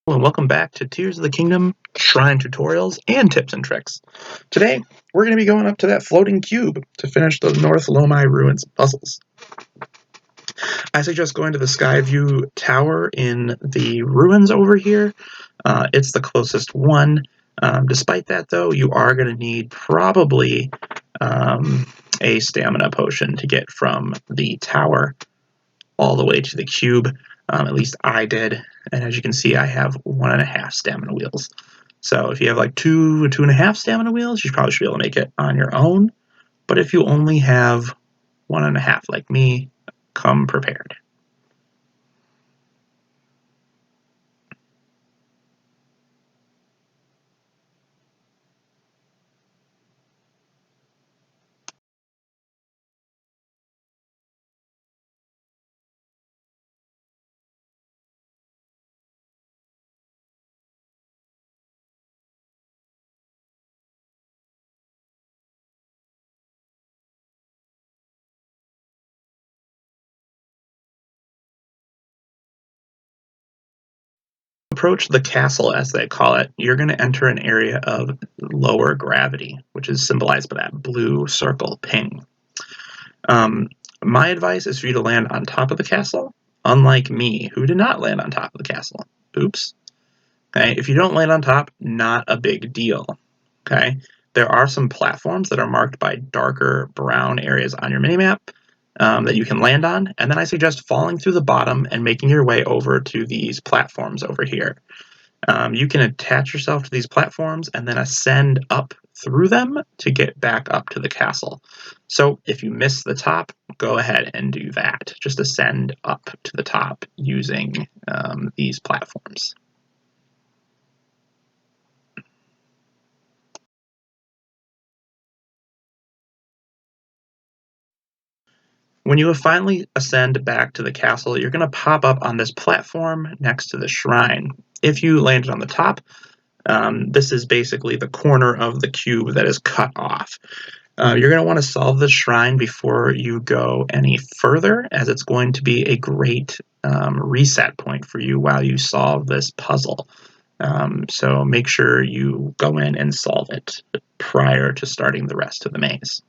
Hello and welcome back to Tears of the Kingdom Shrine tutorials and tips and tricks. Today, we're going to be going up to that floating cube to finish the North Lomei Ruins puzzles. I suggest going to the Skyview Tower in the ruins over here. It's the closest one. Despite that, though, you are going to need probably a stamina potion to get from the tower all the way to the cube. At least I did. And as you can see, I have 1.5 stamina wheels. So if you have like 2.5 stamina wheels, you probably should be able to make it on your own. But if you only have 1.5 like me, come prepared. Approach the castle, as they call it, you're going to enter an area of lower gravity, which is symbolized by that blue circle ping. My advice is for you to land on top of the castle, unlike me, who did not land on top of the castle. Oops. Okay, if you don't land on top, not a big deal. Okay, there are some platforms that are marked by darker brown areas on your minimap that you can land on, and then I suggest falling through the bottom and making your way over to these platforms over here. You can attach yourself to these platforms and then ascend up through them to get back up to the castle. So if you miss the top, go ahead and do that. Just ascend up to the top using these platforms. When you finally ascend back to the castle, you're going to pop up on this platform next to the shrine. If you landed on the top, this is basically the corner of the cube that is cut off. You're going to want to solve the shrine before you go any further, as it's going to be a great reset point for you while you solve this puzzle. So make sure you go in and solve it prior to starting the rest of the maze.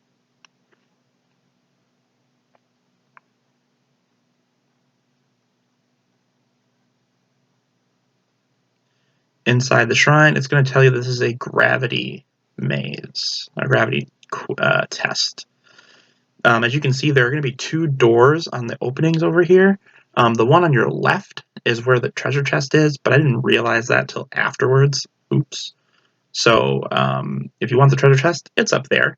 Inside the shrine, it's going to tell you this is a gravity maze, a gravity test. As you can see, there are going to be 2 doors on the openings over here. The one on your left is where the treasure chest is, but I didn't realize that till afterwards. Oops. So if you want the treasure chest, it's up there.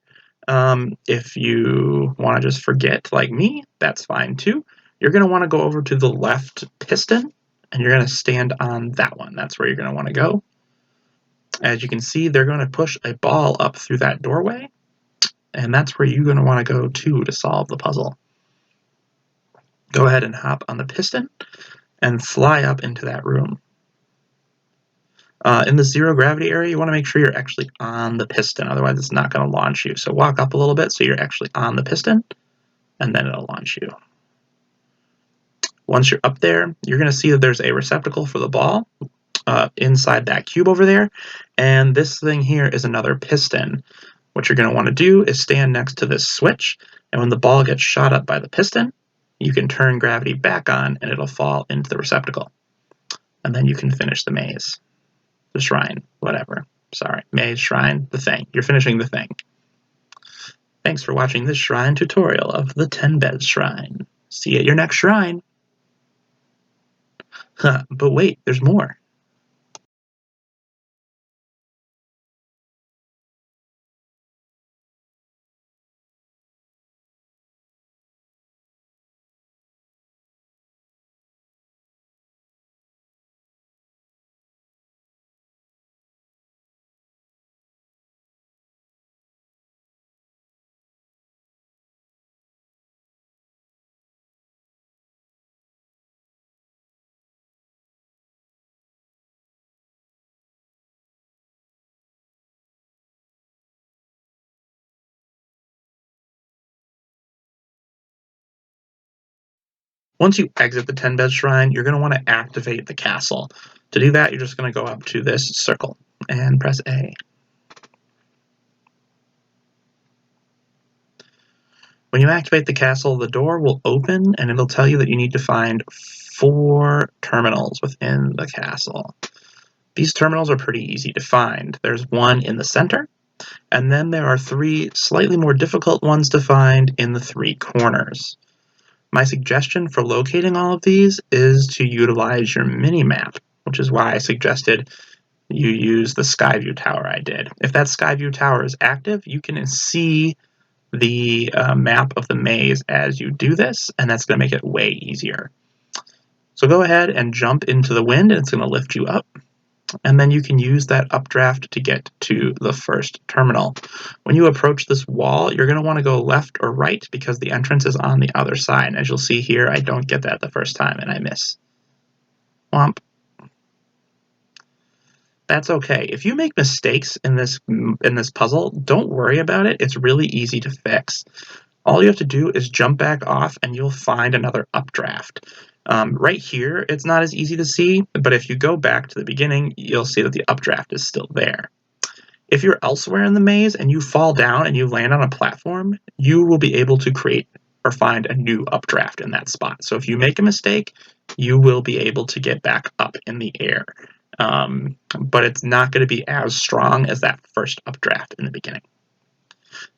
If you want to just forget, like me, that's fine too. You're going to want to go over to the left piston, and you're going to stand on that one. That's where you're going to want to go. As you can see, they're going to push a ball up through that doorway, and that's where you're going to want to go to solve the puzzle. Go ahead and hop on the piston and fly up into that room. In the zero gravity area, you want to make sure you're actually on the piston, otherwise it's not going to launch you. So walk up a little bit so you're actually on the piston, and then it'll launch you. Once you're up there, you're going to see that there's a receptacle for the ball inside that cube over there, and this thing here is another piston. What you're going to want to do is stand next to this switch, and when the ball gets shot up by the piston, you can turn gravity back on and it'll fall into the receptacle. And then you can finish the maze. The shrine, whatever. Sorry, maze, shrine, the thing. You're finishing the thing. Thanks for watching this shrine tutorial of the Tenbez Shrine. See you at your next shrine. But wait, there's more. Once you exit the Tenbez Shrine, you're going to want to activate the castle. To do that, you're just going to go up to this circle and press A. When you activate the castle, the door will open and it'll tell you that you need to find 4 terminals within the castle. These terminals are pretty easy to find. There's one in the center, and then there are 3 slightly more difficult ones to find in the 3 corners. My suggestion for locating all of these is to utilize your mini-map, which is why I suggested you use the Skyview Tower I did. If that Skyview Tower is active, you can see the map of the maze as you do this, and that's going to make it way easier. So go ahead and jump into the wind, and it's going to lift you up. And then you can use that updraft to get to the first terminal. When you approach this wall, you're going to want to go left or right because the entrance is on the other side. As you'll see here, I don't get that the first time and I miss. Womp. That's okay. If you make mistakes in this puzzle, don't worry about it. It's really easy to fix. All you have to do is jump back off and you'll find another updraft. Right here, it's not as easy to see, but if you go back to the beginning, you'll see that the updraft is still there. If you're elsewhere in the maze and you fall down and you land on a platform, you will be able to create or find a new updraft in that spot. So if you make a mistake, you will be able to get back up in the air. But it's not going to be as strong as that first updraft in the beginning.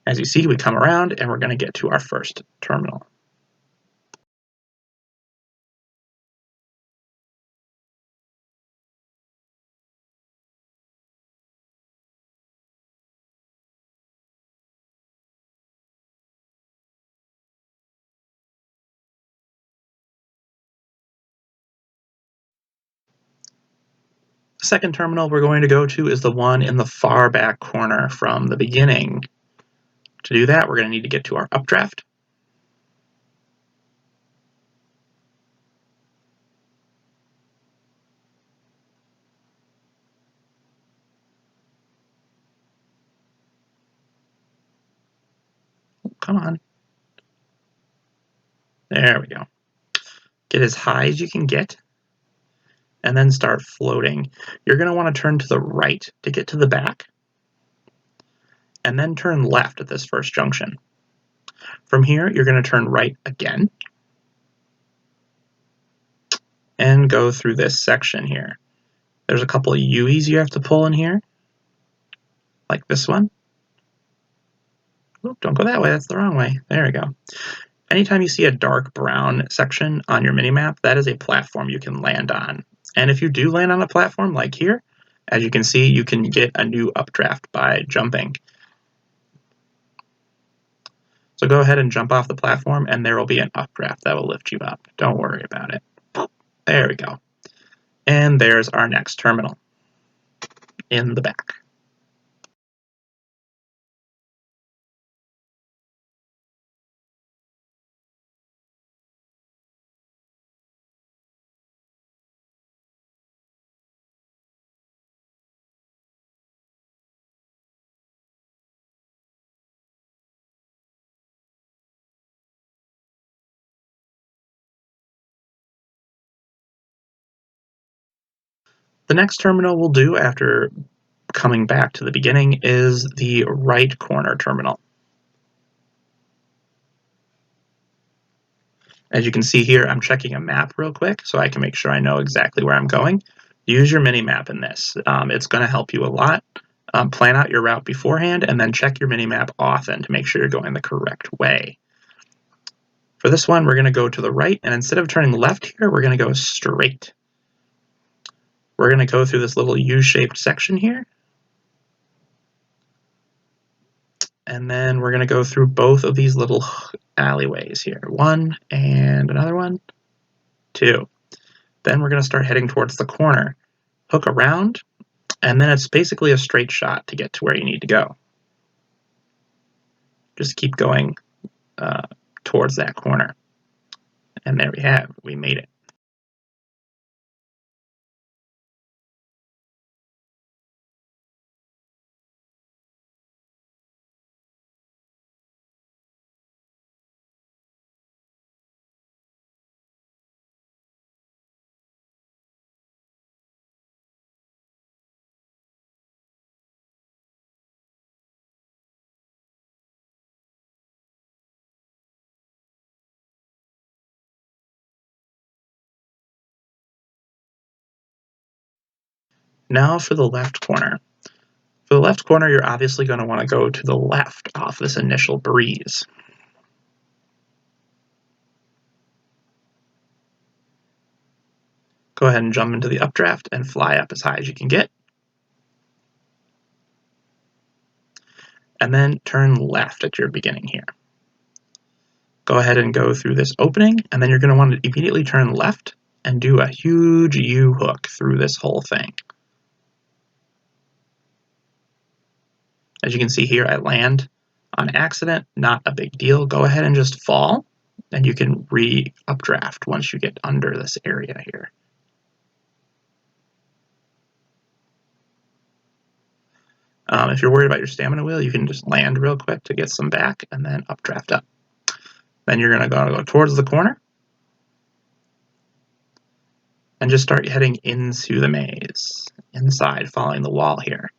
As you see, we come around and we're going to get to our first terminal. The second terminal we're going to go to is the one in the far back corner from the beginning. To do that, we're going to need to get to our updraft. Come on. There we go. Get as high as you can get, and then start floating. You're going to want to turn to the right to get to the back, and then turn left at this first junction. From here, you're going to turn right again, and go through this section here. There's a couple of U's you have to pull in here, like this one. Oh, don't go that way, that's the wrong way. There we go. Anytime you see a dark brown section on your minimap, that is a platform you can land on. And if you do land on a platform like here, as you can see, you can get a new updraft by jumping. So go ahead and jump off the platform and there will be an updraft that will lift you up. Don't worry about it. There we go. And there's our next terminal in the back. The next terminal we'll do after coming back to the beginning is the right corner terminal. As you can see here, I'm checking a map real quick so I can make sure I know exactly where I'm going. Use your mini-map in this. It's going to help you a lot. Plan out your route beforehand and then check your mini-map often to make sure you're going the correct way. For this one, we're going to go to the right, and instead of turning left here, we're going to go straight. We're going to go through this little U-shaped section here. And then we're going to go through both of these little alleyways here. One and another one. 2. Then we're going to start heading towards the corner. Hook around, and then it's basically a straight shot to get to where you need to go. Just keep going towards that corner. And there we have, we made it. Now for the left corner. For the left corner, you're obviously going to want to go to the left off this initial breeze. Go ahead and jump into the updraft and fly up as high as you can get. And then turn left at your beginning here. Go ahead and go through this opening, and then you're going to want to immediately turn left and do a huge U-hook through this whole thing. As you can see here, I land on accident, not a big deal. Go ahead and just fall, and you can re-updraft once you get under this area here. If you're worried about your stamina wheel, you can just land real quick to get some back, and then updraft up. Then you're going to go towards the corner, and just start heading into the maze, inside, following the wall here.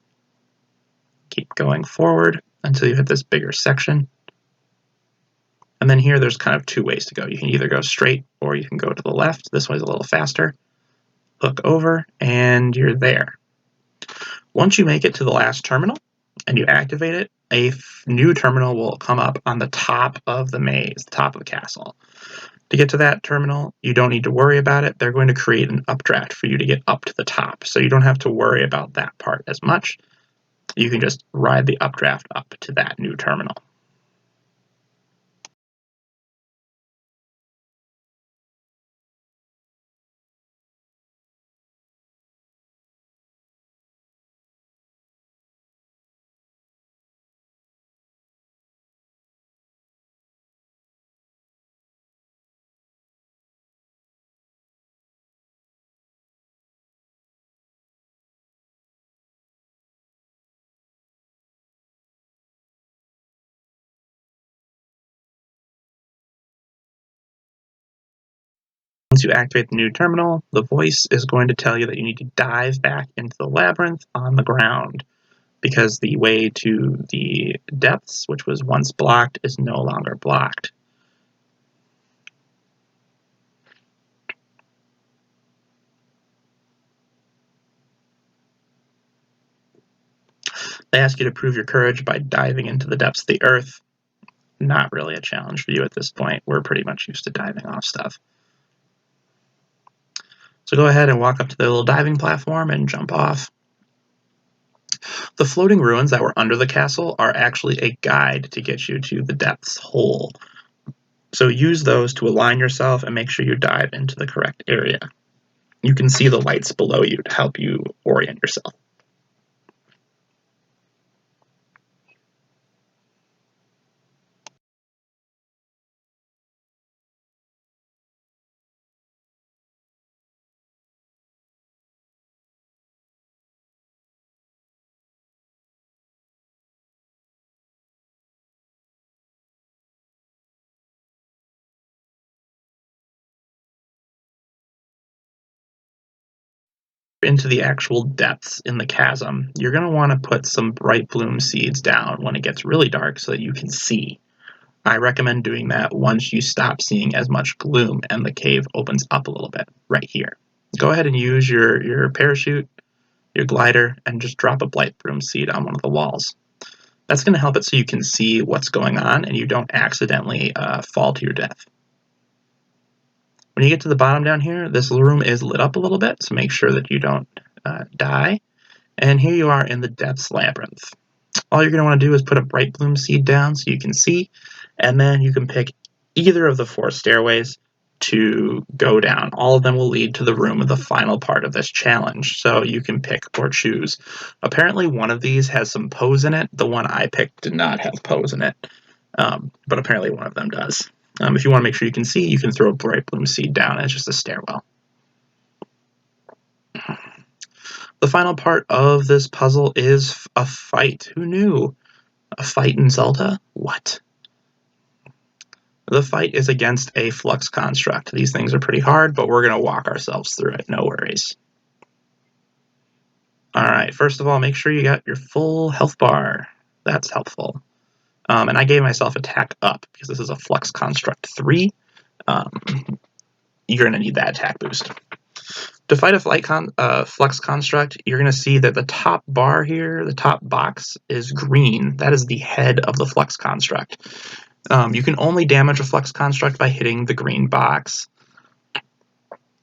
Keep going forward until you hit this bigger section. And then here there's kind of two ways to go. You can either go straight or you can go to the left. This way's a little faster. Hook over and you're there. Once you make it to the last terminal and you activate it, a new terminal will come up on the top of the maze, the top of the castle. To get to that terminal, you don't need to worry about it. They're going to create an updraft for you to get up to the top, so you don't have to worry about that part as much. You can just ride the updraft up to that new terminal. Once you activate the new terminal, the voice is going to tell you that you need to dive back into the labyrinth on the ground, because the way to the depths, which was once blocked, is no longer blocked. They ask you to prove your courage by diving into the depths of the earth. Not really a challenge for you at this point. We're pretty much used to diving off stuff. So go ahead and walk up to the little diving platform and jump off. The floating ruins that were under the castle are actually a guide to get you to the depths hole. So use those to align yourself and make sure you dive into the correct area. You can see the lights below you to help you orient yourself. Into the actual depths in the chasm, you're going to want to put some bright bloom seeds down when it gets really dark so that you can see. I recommend doing that once you stop seeing as much gloom and the cave opens up a little bit right here. Go ahead and use your parachute, your glider, and just drop a bright bloom seed on one of the walls. That's going to help it so you can see what's going on and you don't accidentally fall to your death. When you get to the bottom down here, this room is lit up a little bit, so make sure that you don't die. And here you are in the Depths Labyrinth. All you're going to want to do is put a bright bloom seed down so you can see, and then you can pick either of the 4 stairways to go down. All of them will lead to the room of the final part of this challenge, so you can pick or choose. Apparently one of these has some pose in it. The one I picked did not have pose in it, but apparently one of them does. If you want to make sure you can see, you can throw a bright bloom seed down as just a stairwell. The final part of this puzzle is a fight. Who knew? A fight in Zelda? What? The fight is against a flux construct. These things are pretty hard, but we're going to walk ourselves through it. No worries. Alright, first of all, make sure you got your full health bar. That's helpful. And I gave myself attack up because this is a flux construct 3. You're going to need that attack boost. To fight a flux construct, you're going to see that the top bar here, the top box, is green. That is the head of the flux construct. You can only damage a flux construct by hitting the green box.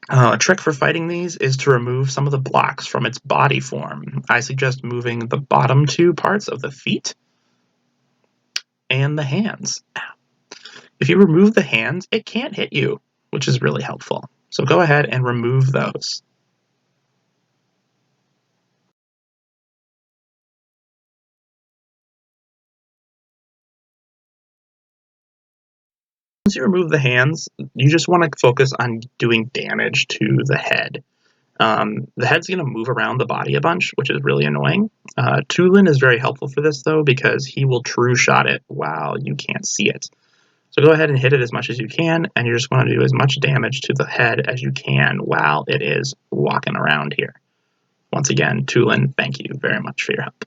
A trick for fighting these is to remove some of the blocks from its body form. I suggest moving the bottom two parts of the feet and the hands. If you remove the hands, it can't hit you, which is really helpful. So go ahead and remove those. Once you remove the hands, you just want to focus on doing damage to the head. The head's going to move around the body a bunch, which is really annoying. Tulin is very helpful for this, though, because he will true shot it while you can't see it. So go ahead and hit it as much as you can, and you just want to do as much damage to the head as you can while it is walking around here. Once again, Tulin, thank you very much for your help.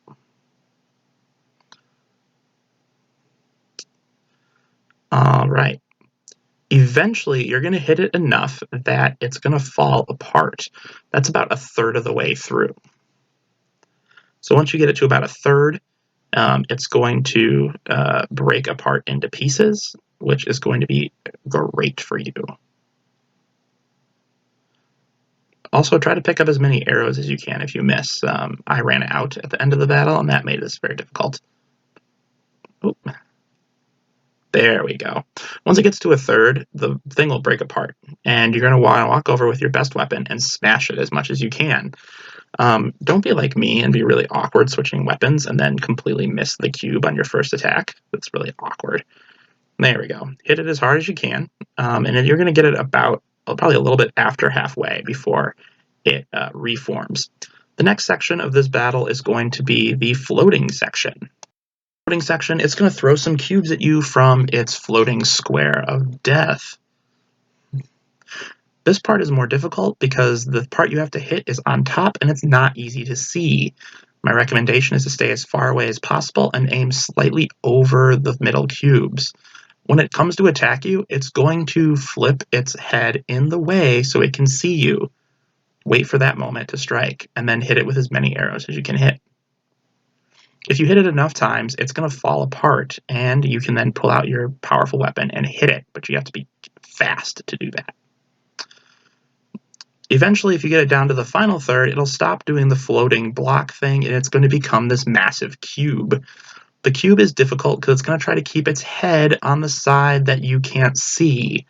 All right. Eventually, you're going to hit it enough that it's going to fall apart. That's about a third of the way through. So once you get it to about a third, it's going to break apart into pieces, which is going to be great for you. Also, try to pick up as many arrows as you can if you miss. I ran out at the end of the battle, and that made this very difficult. Oop. There we go. Once it gets to a third, the thing will break apart, and you're going to want to walk over with your best weapon and smash it as much as you can. Don't be like me and be really awkward switching weapons and then completely miss the cube on your first attack. That's really awkward. There we go. Hit it as hard as you can, and then you're going to get it about probably a little bit after halfway before it reforms. The next section of this battle is going to be the floating section. Floating section, it's going to throw some cubes at you from its floating square of death. This part is more difficult because the part you have to hit is on top and it's not easy to see. My recommendation is to stay as far away as possible and aim slightly over the middle cubes. When it comes to attack you, it's going to flip its head in the way so it can see you. Wait for that moment to strike, and then hit it with as many arrows as you can hit. If you hit it enough times, it's going to fall apart, and you can then pull out your powerful weapon and hit it, but you have to be fast to do that. Eventually, if you get it down to the final third, it'll stop doing the floating block thing, and it's going to become this massive cube. The cube is difficult because it's going to try to keep its head on the side that you can't see.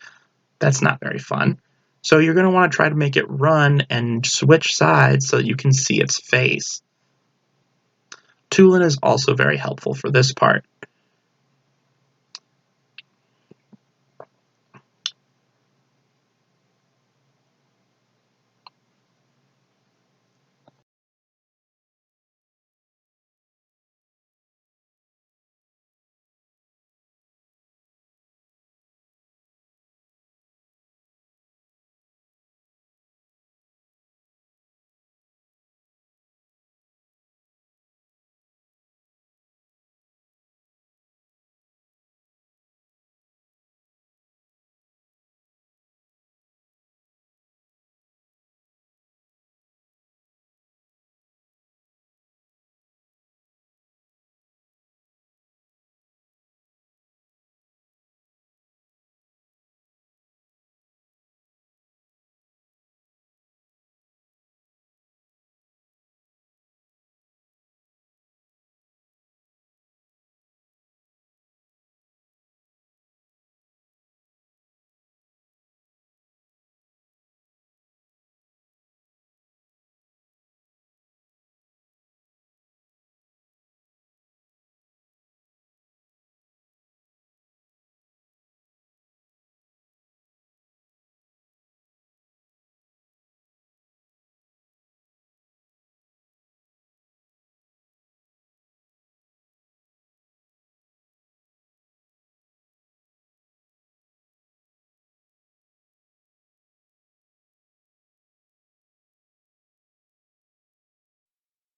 That's not very fun. So you're going to want to try to make it run and switch sides so that you can see its face. Tulin is also very helpful for this part.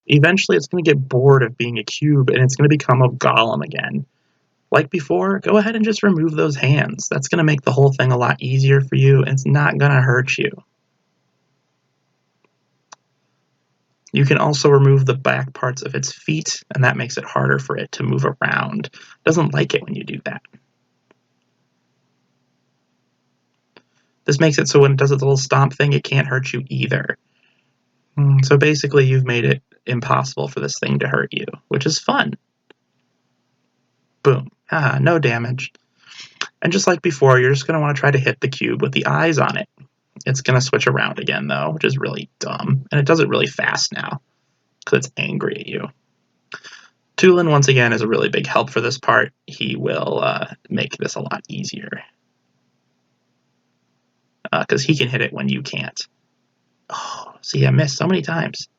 Eventually, it's going to get bored of being a cube, and it's going to become a golem again. Like before, go ahead and just remove those hands. That's going to make the whole thing a lot easier for you, and it's not going to hurt you. You can also remove the back parts of its feet, and that makes it harder for it to move around. It doesn't like it when you do that. This makes it so when it does its little stomp thing, it can't hurt you either. So basically, you've made it impossible for this thing to hurt you, which is fun. Boom. No damage. And just like before, you're just going to want to try to hit the cube with the eyes on it. It's going to switch around again, though, which is really dumb. And it does it really fast now, because it's angry at you. Tulin, once again, is a really big help for this part. He will make this a lot easier. Because he can hit it when you can't. Oh, see, I missed so many times.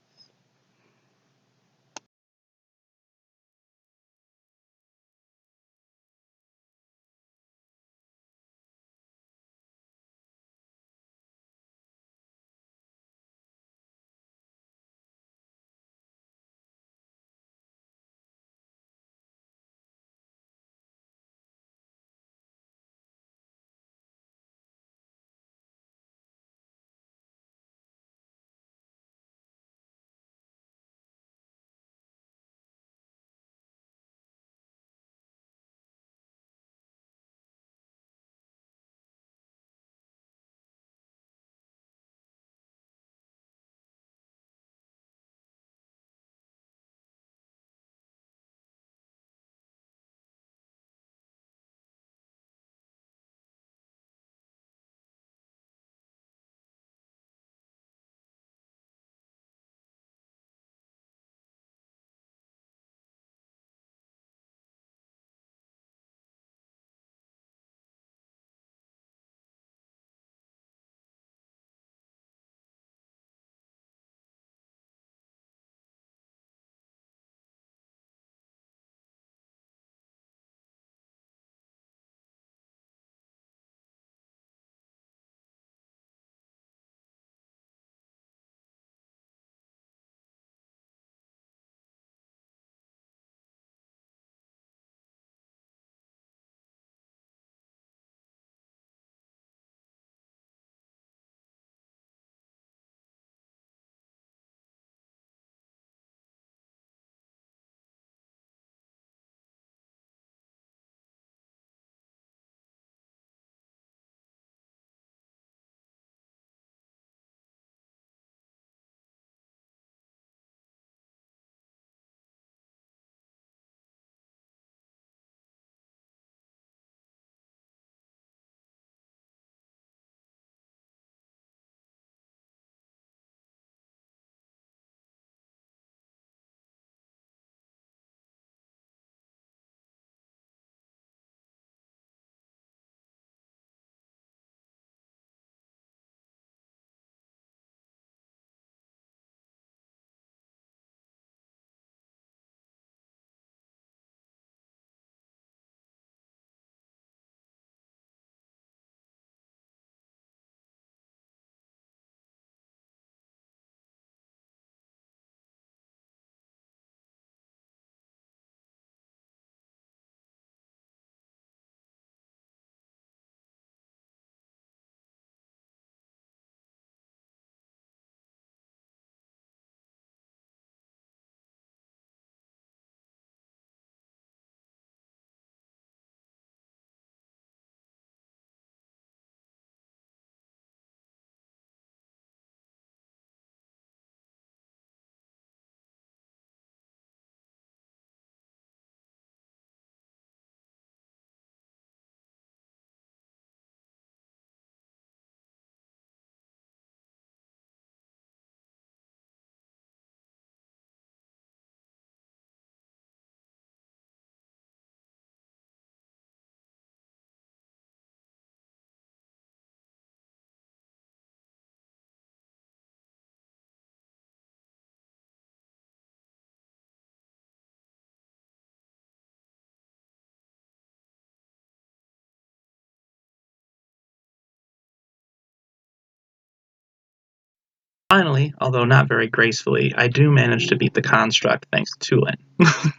Finally, although not very gracefully, I do manage to beat the construct thanks to Tulin,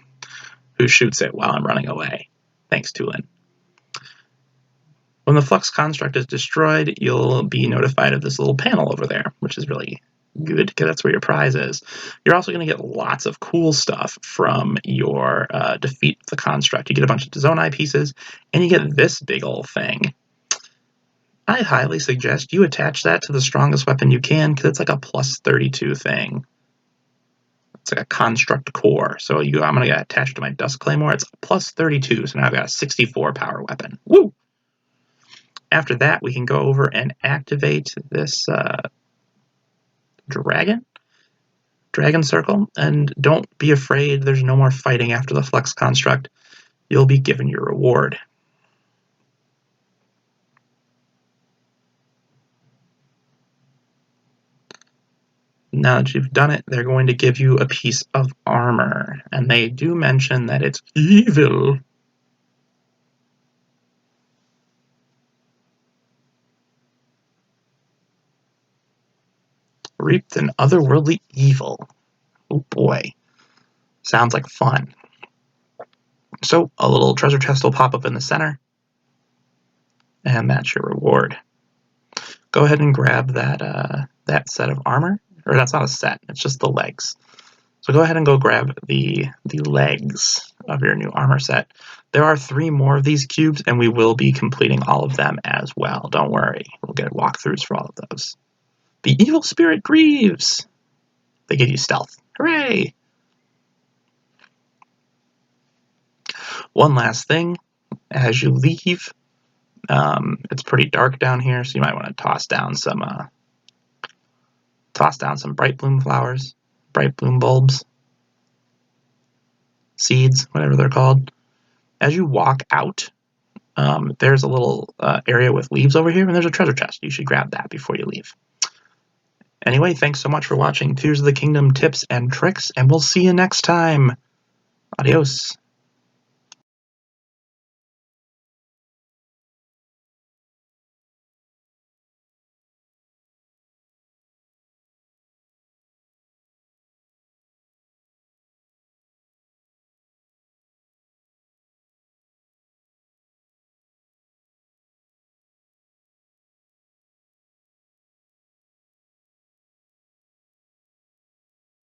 who shoots it while I'm running away. Thanks, Tulin. When the flux construct is destroyed, you'll be notified of this little panel over there, which is really Good, because that's where your prize is. You're also going to get lots of cool stuff from your defeat the construct. You get a bunch of Zonai pieces, and you get this big old thing. I highly suggest you attach that to the strongest weapon you can, because it's like a plus 32 thing. It's like a construct core. So I'm going to get attached to my Dust Claymore. It's plus 32, so now I've got a 64 power weapon. Woo! After that, we can go over and activate this dragon circle, and don't be afraid, there's no more fighting after the flex construct. You'll be given your reward. Now that you've done it, they're going to give you a piece of armor, and they do mention that it's evil. Reaped an otherworldly evil. Oh boy. Sounds like fun. So a little treasure chest will pop up in the center, and that's your reward. Go ahead and grab that set of armor, or that's not a set, it's just the legs. So go ahead and go grab the legs of your new armor set. There are 3 more of these cubes, and we will be completing all of them as well. Don't worry, we'll get walkthroughs for all of those. The evil spirit grieves. They give you stealth. Hooray! One last thing, as you leave, it's pretty dark down here, so you might want to toss down some bright bloom flowers, bright bloom bulbs, seeds, whatever they're called. As you walk out, there's a little area with leaves over here, and there's a treasure chest. You should grab that before you leave. Anyway, thanks so much for watching Tears of the Kingdom tips and tricks, and we'll see you next time. Adios.